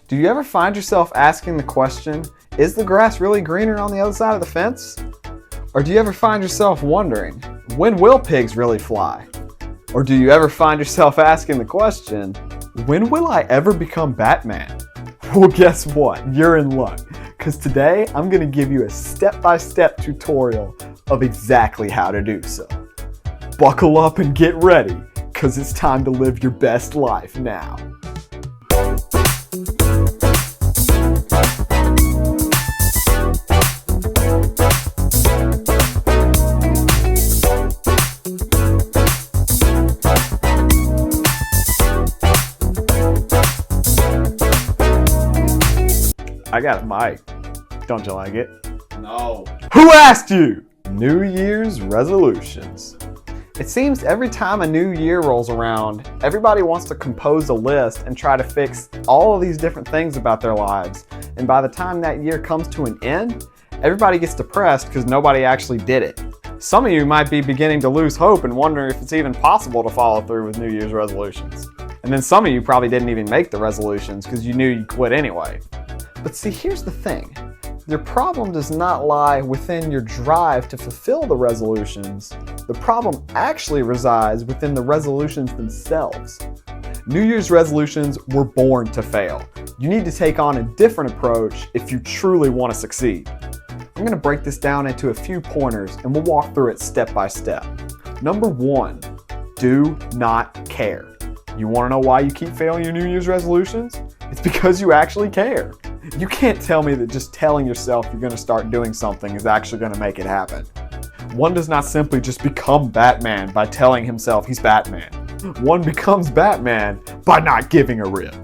Do you ever find yourself asking the question, is the grass really greener on the other side of the fence? Or do you ever find yourself wondering, when will pigs really fly? Or do you ever find yourself asking the question, when will I ever become Batman? Well, guess what? You're in luck, because today I'm going to give you a step-by-step tutorial of exactly how to do so. Buckle up and get ready, because it's time to live your best life now. I got a mic. Don't you like it? No. Who asked you? New Year's resolutions. It seems every time a new year rolls around, everybody wants to compose a list and try to fix all of these different things about their lives. And by the time that year comes to an end, everybody gets depressed because nobody actually did it. Some of you might be beginning to lose hope and wondering if it's even possible to follow through with New Year's resolutions. And then some of you probably didn't even make the resolutions because you knew you'd quit anyway. But see, here's the thing. Your problem does not lie within your drive to fulfill the resolutions. The problem actually resides within the resolutions themselves. New Year's resolutions were born to fail. You need to take on a different approach if you truly want to succeed. I'm going to break this down into a few pointers and we'll walk through it step by step. Number 1, do not care. You want to know why you keep failing your New Year's resolutions? It's because you actually care. You can't tell me that just telling yourself you're going to start doing something is actually going to make it happen. One does not simply just become Batman by telling himself he's Batman. One becomes Batman by not giving a rip.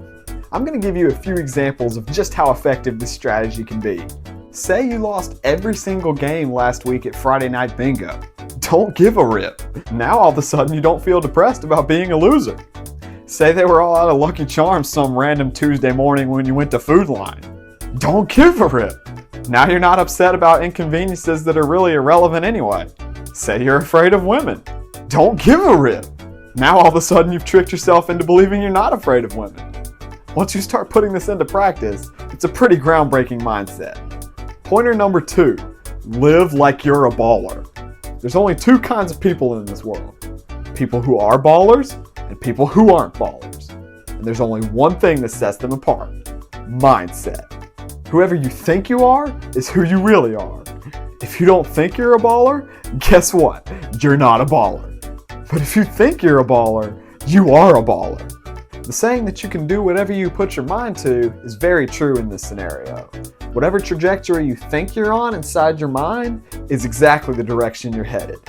I'm going to give you a few examples of just how effective this strategy can be. Say you lost every single game last week at Friday Night Bingo. Don't give a rip. Now all of a sudden you don't feel depressed about being a loser. Say they were all out of Lucky Charms some random Tuesday morning when you went to Food Line. Don't give a rip. Now you're not upset about inconveniences that are really irrelevant anyway. Say you're afraid of women. Don't give a rip. Now all of a sudden you've tricked yourself into believing you're not afraid of women. Once you start putting this into practice, it's a pretty groundbreaking mindset. Pointer number 2, live like you're a baller. There's only 2 kinds of people in this world. People who are ballers and people who aren't ballers. And there's only one thing that sets them apart: mindset. Whoever you think you are is who you really are. If you don't think you're a baller, guess what? You're not a baller. But if you think you're a baller, you are a baller. The saying that you can do whatever you put your mind to is very true in this scenario. Whatever trajectory you think you're on inside your mind is exactly the direction you're headed.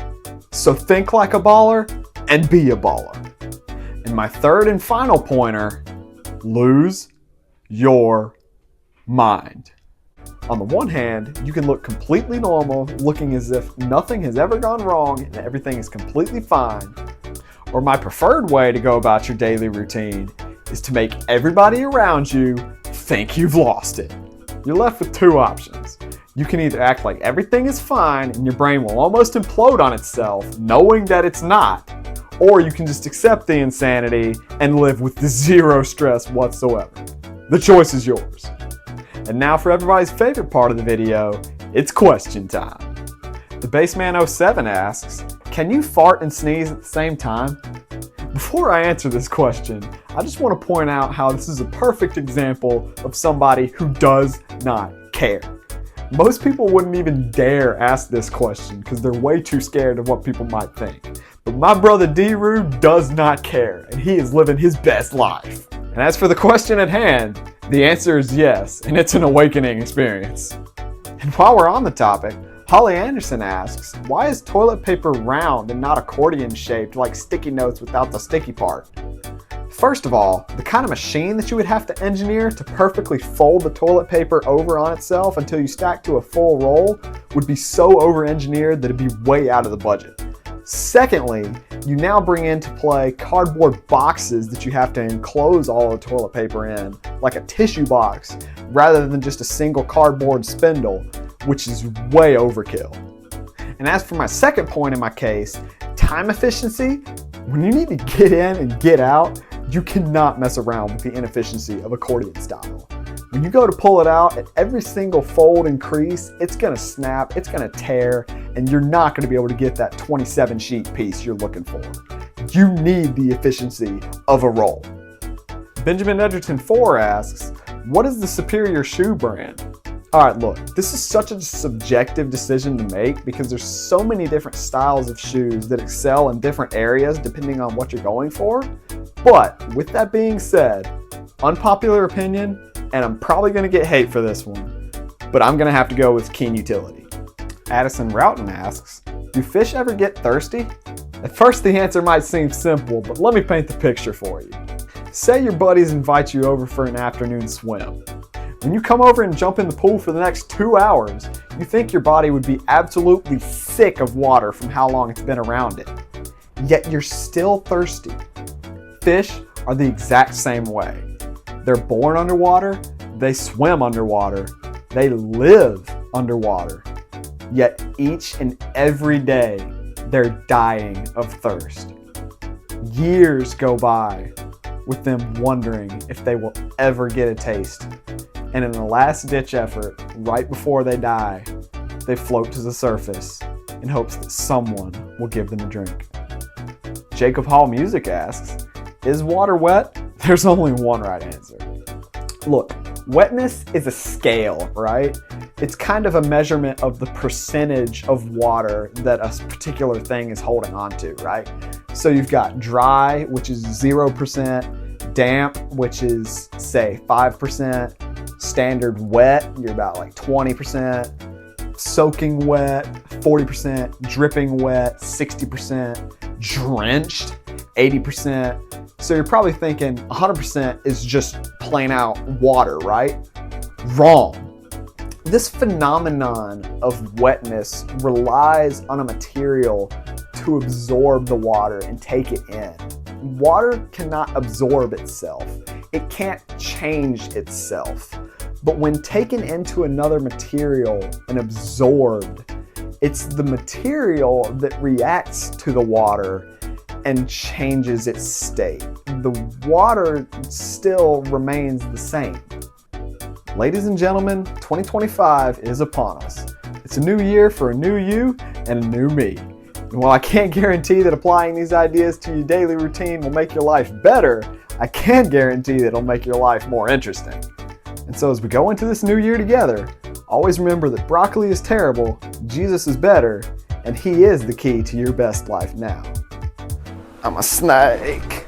So think like a baller and be a baller. And my third and final pointer, lose your mind. On the one hand, you can look completely normal, looking as if nothing has ever gone wrong and everything is completely fine. Or my preferred way to go about your daily routine is to make everybody around you think you've lost it. You're left with 2 options. You can either act like everything is fine and your brain will almost implode on itself, knowing that it's not, or you can just accept the insanity and live with 0 stress whatsoever. The choice is yours. And now for everybody's favorite part of the video, it's question time. The Baseman07 asks, can you fart and sneeze at the same time? Before I answer this question, I just want to point out how this is a perfect example of somebody who does not care. Most people wouldn't even dare ask this question because they're way too scared of what people might think. But my brother D-Roo does not care, and he is living his best life. And as for the question at hand, the answer is yes, and it's an awakening experience. And while we're on the topic, Holly Anderson asks, why is toilet paper round and not accordion shaped like sticky notes without the sticky part? First of all, the kind of machine that you would have to engineer to perfectly fold the toilet paper over on itself until you stack to a full roll would be so over-engineered that it'd be way out of the budget. Secondly, you now bring into play cardboard boxes that you have to enclose all the toilet paper in, like a tissue box, rather than just a single cardboard spindle, which is way overkill. And as for my second point in my case, time efficiency, when you need to get in and get out, you cannot mess around with the inefficiency of accordion style. When you go to pull it out, at every single fold and crease, it's gonna snap, it's gonna tear, and you're not gonna be able to get that 27 sheet piece you're looking for. You need the efficiency of a roll. Benjamin Edgerton 4 asks, what is the superior shoe brand? All right, look, this is such a subjective decision to make because there's so many different styles of shoes that excel in different areas depending on what you're going for. But with that being said, unpopular opinion, and I'm probably gonna get hate for this one, but I'm gonna have to go with Keen Utility. Addison Roughton asks, do fish ever get thirsty? At first the answer might seem simple, but let me paint the picture for you. Say your buddies invite you over for an afternoon swim. When you come over and jump in the pool for the next 2 hours, you think your body would be absolutely sick of water from how long it's been around it. Yet you're still thirsty. Fish are the exact same way. They're born underwater, they swim underwater, they live underwater. Yet each and every day, they're dying of thirst. Years go by with them wondering if they will ever get a taste. And in the last ditch effort, right before they die, they float to the surface in hopes that someone will give them a drink. Jacob Hall Music asks, is water wet? There's only one right answer. Look, wetness is a scale, right? It's kind of a measurement of the percentage of water that a particular thing is holding on to, right? So you've got dry, which is 0%, damp, which is, say, 5%, standard wet, you're about like 20%, soaking wet, 40%, dripping wet, 60%, drenched, 80%. So you're probably thinking 100% is just plain out water, right? Wrong. This phenomenon of wetness relies on a material to absorb the water and take it in. Water cannot absorb itself. It can't change itself. But when taken into another material and absorbed, it's the material that reacts to the water and changes its state. The water still remains the same. Ladies and gentlemen, 2025 is upon us. It's a new year for a new you and a new me. And while I can't guarantee that applying these ideas to your daily routine will make your life better, I can guarantee that it'll make your life more interesting. And so as we go into this new year together, always remember that broccoli is terrible, Jesus is better, and He is the key to your best life now. I'm a snake.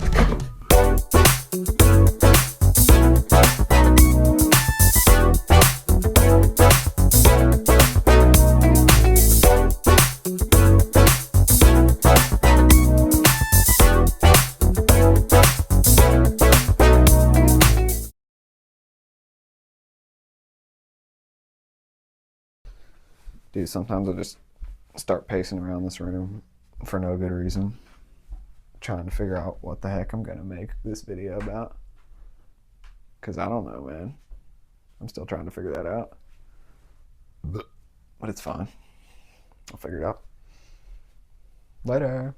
Dude, sometimes I just start pacing around this room for no good reason, trying to figure out what the heck I'm gonna make this video about. Cause I don't know, man. I'm still trying to figure that out. But it's fine. I'll figure it out. Later.